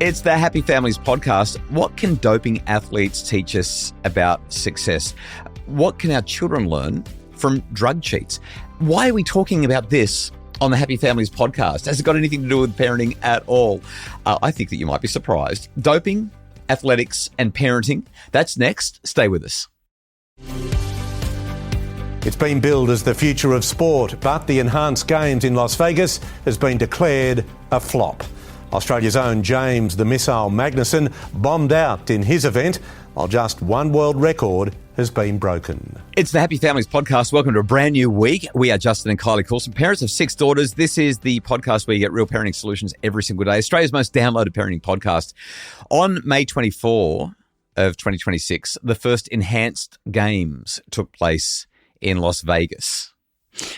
It's the Happy Families podcast. What can doping athletes teach us about success? What can our children learn from drug cheats? Why are we talking about this on the Happy Families podcast? Has it got anything to do with parenting at all? I think that you might be surprised. Doping, athletics, and parenting. That's next. Stay with us. It's been billed as the future of sport, but the enhanced games in Las Vegas has been declared a flop. Australia's own James the Missile Magnussen bombed out in his event, while just one world record has been broken. It's the Happy Families podcast. Welcome to a brand new week. We are Justin and Kylie Coulson, parents of 6 daughters. This is the podcast where you get real parenting solutions every single day. Australia's most downloaded parenting podcast. On May 24 of 2026, the first enhanced games took place in Las Vegas.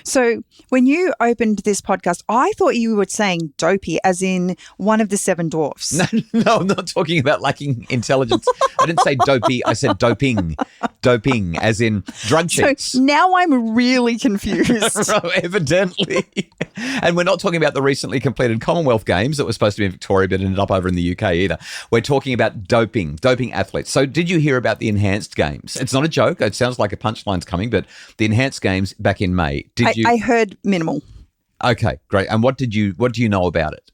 So when you opened this podcast, I thought you were saying dopey as in one of the 7 dwarfs. No, I'm not talking about lacking intelligence. I didn't say dopey. I said doping. Doping as in drug cheats. So now I'm really confused. Evidently. And we're not talking about the recently completed Commonwealth Games that were supposed to be in Victoria but ended up over in the UK either. We're talking about doping athletes. So did you hear about the enhanced games? It's not a joke. It sounds like a punchline's coming, but the enhanced games back in May. I heard minimal. Okay, great. And what do you know about it?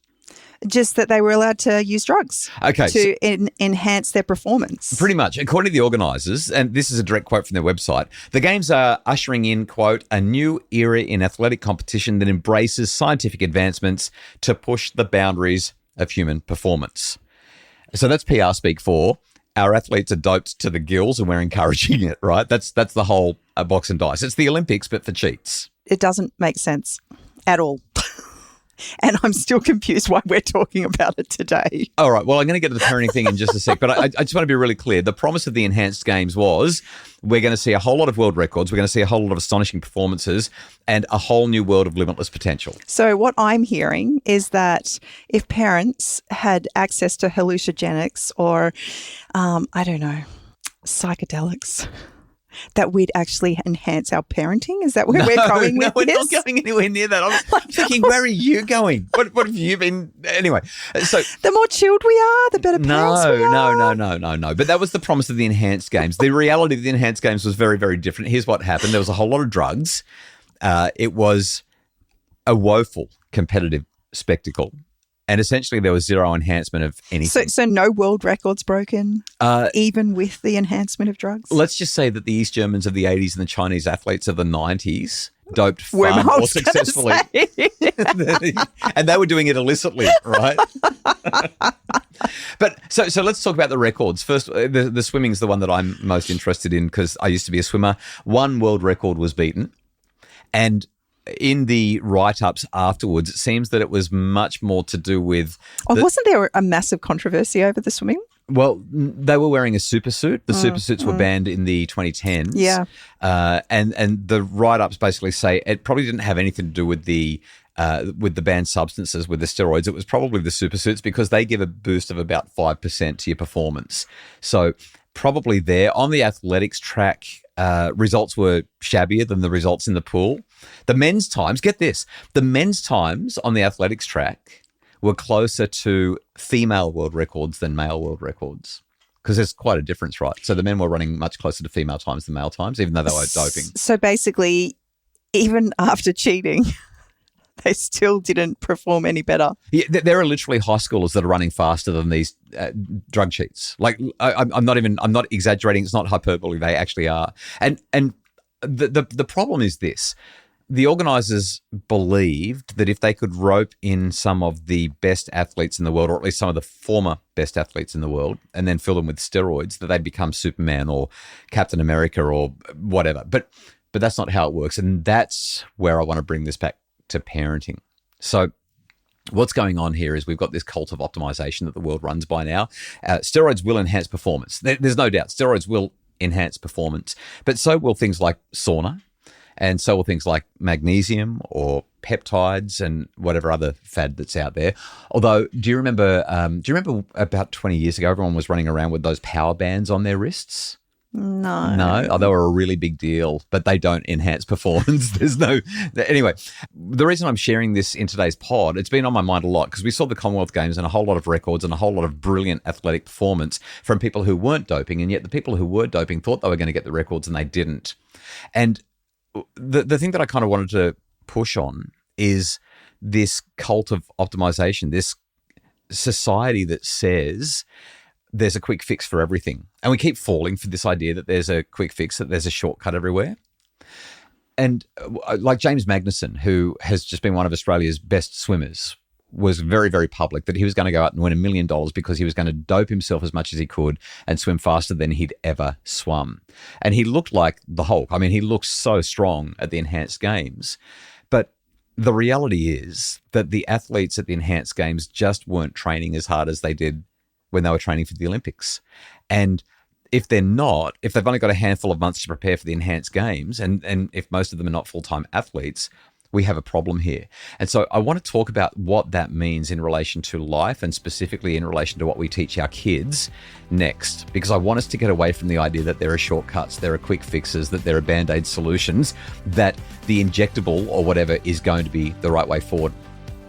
Just that they were allowed to use drugs to enhance their performance. Pretty much. According to the organisers, and this is a direct quote from their website, the games are ushering in, quote, a new era in athletic competition that embraces scientific advancements to push the boundaries of human performance. So that's PR speak for our athletes are doped to the gills and we're encouraging it, right? That's the whole box and dice. It's the Olympics, but for cheats. It doesn't make sense at all. And I'm still confused why we're talking about it today. All right. Well, I'm going to get to the parenting thing in just a sec, but I just want to be really clear. The promise of the enhanced games was we're going to see a whole lot of world records. We're going to see a whole lot of astonishing performances and a whole new world of limitless potential. So what I'm hearing is that if parents had access to hallucinogenics or, I don't know, psychedelics, that we'd actually enhance our parenting? Is that where we're going with this? No, we're not going anywhere near that. I'm thinking, where are you going? What have you been? Anyway, so the more chilled we are, the better parents we are. No. But that was the promise of the enhanced games. The reality of the enhanced games was very, very different. Here's what happened. There was a whole lot of drugs. It was a woeful competitive spectacle. And essentially, there was zero enhancement of anything. So no world records broken, even with the enhancement of drugs? Let's just say that the East Germans of the 80s and the Chinese athletes of the 90s doped far more successfully. And they were doing it illicitly, right? But so let's talk about the records. First, the swimming's the one that I'm most interested in because I used to be a swimmer. One world record was beaten. And in the write-ups afterwards, it seems that it was much more to do with... wasn't there a massive controversy over the swimming? Well, they were wearing a supersuit. The supersuits were banned in the 2010s. Yeah. And the write-ups basically say it probably didn't have anything to do with the banned substances, with the steroids. It was probably the supersuits because they give a boost of about 5% to your performance. So probably there. On the athletics track, results were shabbier than the results in the pool. The men's times, get this, the men's times on the athletics track were closer to female world records than male world records because there's quite a difference, right? So the men were running much closer to female times than male times, even though they were doping. So basically, even after cheating, they still didn't perform any better. Yeah, there are literally high schoolers that are running faster than these drug cheats. Like I'm not exaggerating. It's not hyperbole. They actually are. And the problem is this. The organisers believed that if they could rope in some of the best athletes in the world, or at least some of the former best athletes in the world, and then fill them with steroids, that they'd become Superman or Captain America or whatever. But that's not how it works. And that's where I want to bring this back to parenting. So what's going on here is we've got this cult of optimisation that the world runs by now. Steroids will enhance performance. There's no doubt. Steroids will enhance performance, but so will things like sauna, and so will things like magnesium or peptides and whatever other fad that's out there. Although, do you remember about 20 years ago, everyone was running around with those power bands on their wrists? No. No, they were a really big deal, but they don't enhance performance. Anyway, the reason I'm sharing this in today's pod, it's been on my mind a lot because we saw the Commonwealth Games and a whole lot of records and a whole lot of brilliant athletic performance from people who weren't doping, and yet the people who were doping thought they were going to get the records and they didn't. And the thing that I kind of wanted to push on is this cult of optimization, this society that says there's a quick fix for everything. And we keep falling for this idea that there's a quick fix, that there's a shortcut everywhere. And like James Magnuson, who has just been one of Australia's best swimmers, was very, very public that he was going to go out and win $1 million because he was going to dope himself as much as he could and swim faster than he'd ever swum. And he looked like the Hulk. I mean, he looked so strong at the Enhanced Games. But the reality is that the athletes at the Enhanced Games just weren't training as hard as they did when they were training for the Olympics. And if they've only got a handful of months to prepare for the Enhanced Games, and if most of them are not full-time athletes, we have a problem here. And so I want to talk about what that means in relation to life and specifically in relation to what we teach our kids next, because I want us to get away from the idea that there are shortcuts, there are quick fixes, that there are Band-Aid solutions, that the injectable or whatever is going to be the right way forward,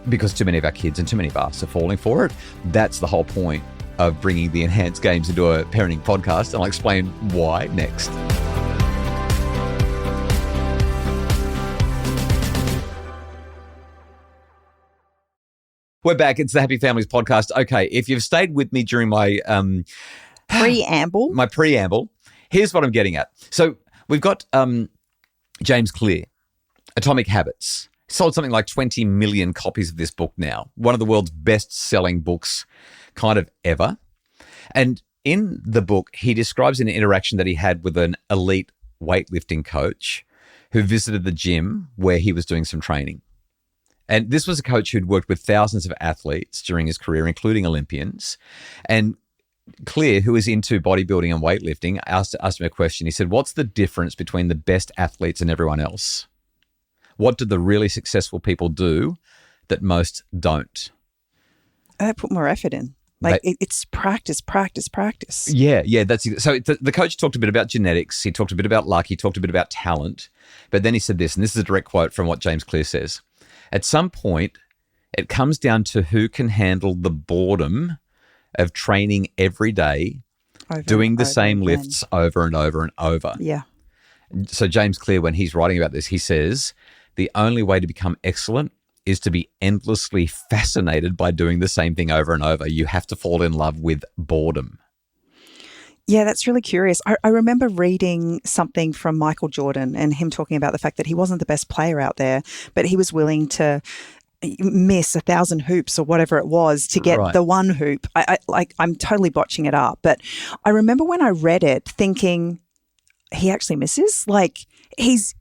because too many of our kids and too many of us are falling for it. That's the whole point of bringing the Enhanced Games into a parenting podcast, and I'll explain why next. We're back. It's the Happy Families podcast. Okay, if you've stayed with me during my preamble, here's what I'm getting at. So we've got James Clear, Atomic Habits. Sold something like 20 million copies of this book now. One of the world's best-selling books kind of ever. And in the book, he describes an interaction that he had with an elite weightlifting coach who visited the gym where he was doing some training. And this was a coach who'd worked with thousands of athletes during his career, including Olympians. And Clear, who is into bodybuilding and weightlifting, asked him a question. He said, what's the difference between the best athletes and everyone else? What do the really successful people do that most don't? They put more effort in. It's practice. Yeah. That's so. The coach talked a bit about genetics. He talked a bit about luck. He talked a bit about talent. But then he said this, and this is a direct quote from what James Clear says. At some point, it comes down to who can handle the boredom of training every day, doing the same lifts over and over and over. Yeah. So James Clear, when he's writing about this, he says, the only way to become excellent is to be endlessly fascinated by doing the same thing over and over. You have to fall in love with boredom. Yeah, that's really curious. I remember reading something from Michael Jordan and him talking about the fact that he wasn't the best player out there, but he was willing to miss 1,000 hoops or whatever it was to get the one hoop. I'm totally botching it up, but I remember when I read it thinking he actually misses. Like he's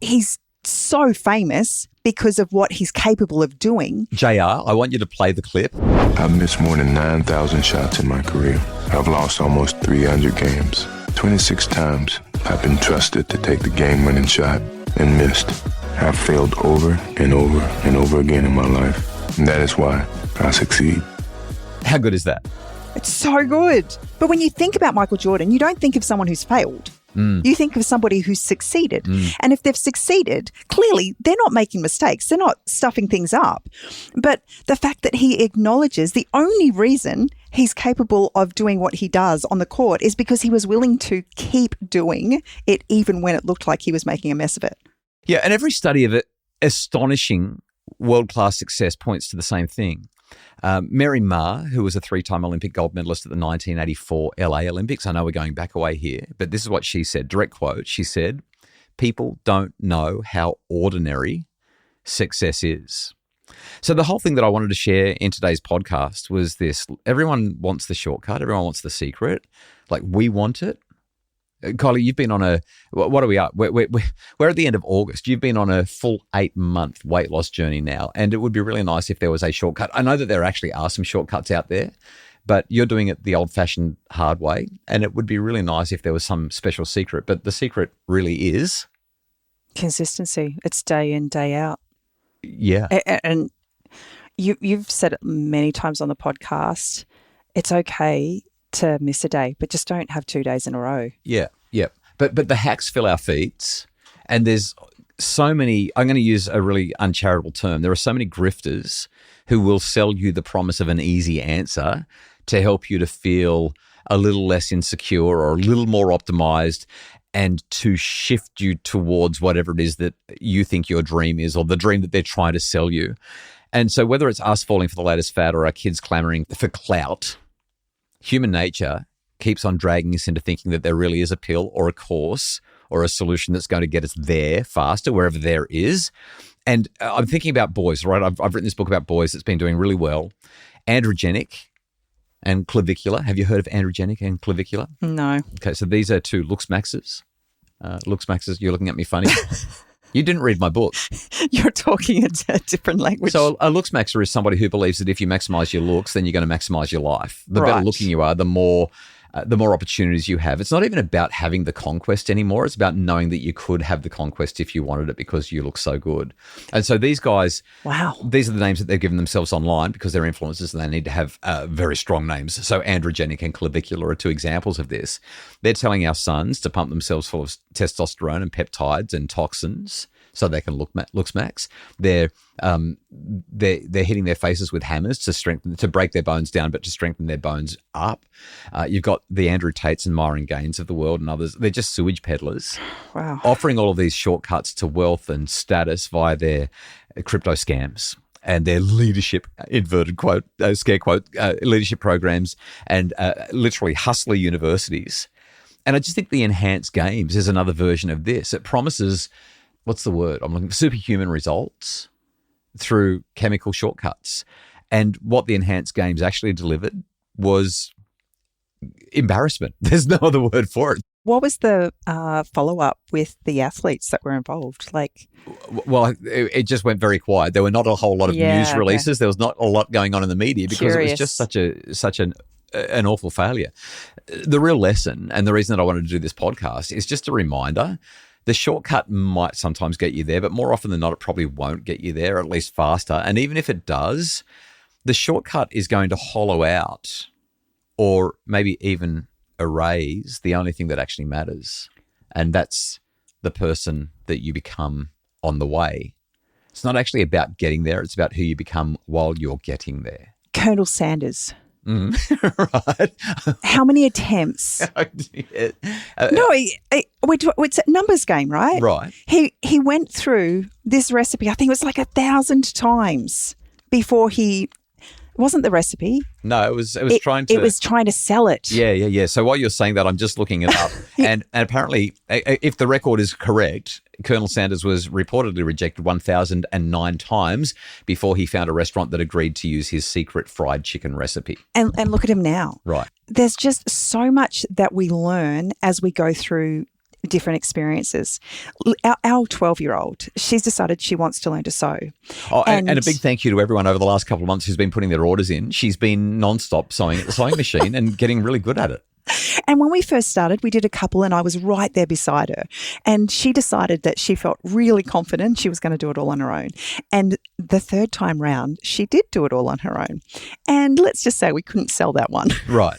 so famous because of what he's capable of doing. JR, I want you to play the clip. I've missed more than 9,000 shots in my career. I've lost almost 300 games. 26 times I've been trusted to take the game-winning shot and missed. I've failed over and over and over again in my life. And that is why I succeed. How good is that? It's so good. But when you think about Michael Jordan, you don't think of someone who's failed. You think of somebody who's succeeded. And if they've succeeded, clearly they're not making mistakes. They're not stuffing things up. But the fact that he acknowledges the only reason he's capable of doing what he does on the court is because he was willing to keep doing it even when it looked like he was making a mess of it. Yeah, and every study of it, astonishing world-class success points to the same thing. Mary Ma, who was a 3-time Olympic gold medalist at the 1984 LA Olympics, I know we're going back away here, but this is what she said, direct quote. She said, people don't know how ordinary success is. So the whole thing that I wanted to share in today's podcast was this. Everyone wants the shortcut. Everyone wants the secret. Like we want it. Kylie, you've been on what are we at? We're at the end of August. You've been on a full 8-month weight loss journey now, and it would be really nice if there was a shortcut. I know that there actually are some shortcuts out there, but you're doing it the old-fashioned hard way, and it would be really nice if there was some special secret. But the secret really is consistency. It's day in, day out. Yeah. And you've said it many times on the podcast, it's okay to miss a day, but just don't have 2 days in a row. Yeah. But the hacks fill our feeds, and there's so many. I'm going to use a really uncharitable term. There are so many grifters who will sell you the promise of an easy answer to help you to feel a little less insecure or a little more optimized, and to shift you towards whatever it is that you think your dream is, or the dream that they're trying to sell you. And so whether it's us falling for the latest fad or our kids clamoring for clout, human nature keeps on dragging us into thinking that there really is a pill or a course or a solution that's going to get us there faster, wherever there is. And I'm thinking about boys, right? I've written this book about boys that's been doing really well. Androgenic and clavicular. Have you heard of androgenic and clavicular? No. Okay, so these are two looks maxes. Looks maxes, you're looking at me funny. You didn't read my book. You're talking a different language. So a looks maxer is somebody who believes that if you maximize your looks, then you're going to maximize your life. The better looking you are, the more opportunities you have. It's not even about having the conquest anymore. It's about knowing that you could have the conquest if you wanted it because you look so good. And so these guys, wow, these are the names that they've given themselves online because they're influencers and they need to have very strong names. So androgenic and clavicular are two examples of this. They're telling our sons to pump themselves full of testosterone and peptides and toxins so they can looks max. They're hitting their faces with hammers to break their bones down, but to strengthen their bones up. You've got the Andrew Tates and Myron Gaines of the world and others. They're just sewage peddlers, wow, offering all of these shortcuts to wealth and status via their crypto scams and their leadership, inverted quote, scare quote, leadership programs and literally hustler universities. And I just think the enhanced games is another version of this. It promises, what's the word? I'm looking for superhuman results through chemical shortcuts. And what the enhanced games actually delivered was embarrassment. There's no other word for it. What was the follow-up with the athletes that were involved? Well, it just went very quiet. There were not a whole lot of news releases. There was not a lot going on in the media because it was just such an awful failure. The real lesson and the reason that I wanted to do this podcast is just a reminder. The shortcut might sometimes get you there, but more often than not, it probably won't get you there, at least faster. And even if it does, the shortcut is going to hollow out or maybe even erase the only thing that actually matters. And that's the person that you become on the way. It's not actually about getting there. It's about who you become while you're getting there. Colonel Sanders. Right. How many attempts? No, it's a numbers game, right? Right. He went through this recipe, I think it was like 1,000 times before he... It wasn't the recipe. No, it was trying to sell it. Yeah. So while you're saying that, I'm just looking it up. and apparently, if the record is correct, Colonel Sanders was reportedly rejected 1,009 times before he found a restaurant that agreed to use his secret fried chicken recipe. And look at him now. Right. There's just so much that we learn as we go through different experiences. Our 12-year-old, she's decided she wants to learn to sew. Oh, and a big thank you to everyone over the last couple of months who's been putting their orders in. She's been nonstop sewing at the sewing machine and getting really good at it. And when we first started, we did a couple and I was right there beside her. And she decided that she felt really confident she was going to do it all on her own. And the third time round, she did do it all on her own. And let's just say we couldn't sell that one. Right.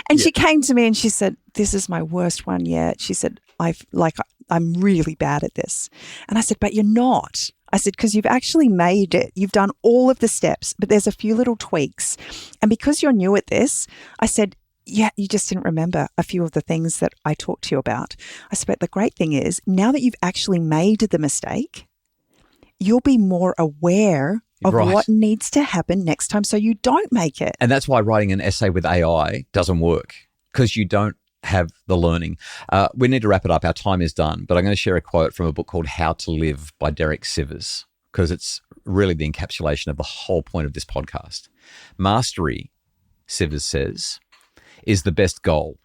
And she came to me and she said, "This is my worst one yet." She said, I'm really bad at this. And I said, "But you're not." I said, "Because you've actually made it. You've done all of the steps, but there's a few little tweaks. And because you're new at this," I said, "yeah, you just didn't remember a few of the things that I talked to you about." I said, "But the great thing is now that you've actually made the mistake, you'll be more aware of what needs to happen next time so you don't make it." And that's why writing an essay with AI doesn't work, because you don't have the learning. We need to wrap it up. Our time is done. But I'm going to share a quote from a book called How to Live by Derek Sivers, because it's really the encapsulation of the whole point of this podcast. Mastery, Sivers says, is the best goal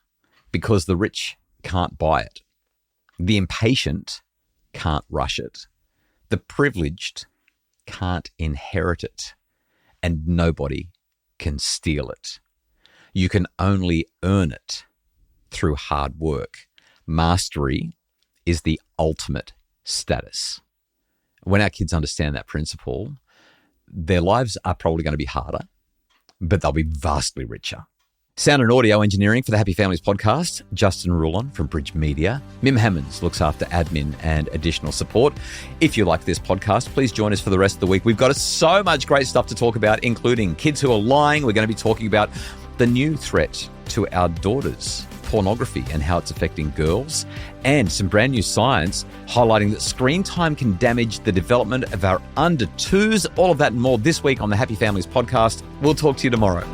because the rich can't buy it. The impatient can't rush it. The privileged can't inherit it, and nobody can steal it. You can only earn it through hard work. Mastery is the ultimate status. When our kids understand that principle, their lives are probably going to be harder, but they'll be vastly richer. Sound and audio engineering for the Happy Families podcast, Justin Rulon from Bridge Media. Mim Hammonds looks after admin and additional support. If you like this podcast, please join us for the rest of the week. We've got so much great stuff to talk about, including kids who are lying. We're going to be talking about the new threat to our daughters, pornography and how it's affecting girls, and some brand new science highlighting that screen time can damage the development of our under twos. All of that and more this week on the Happy Families podcast. We'll talk to you tomorrow.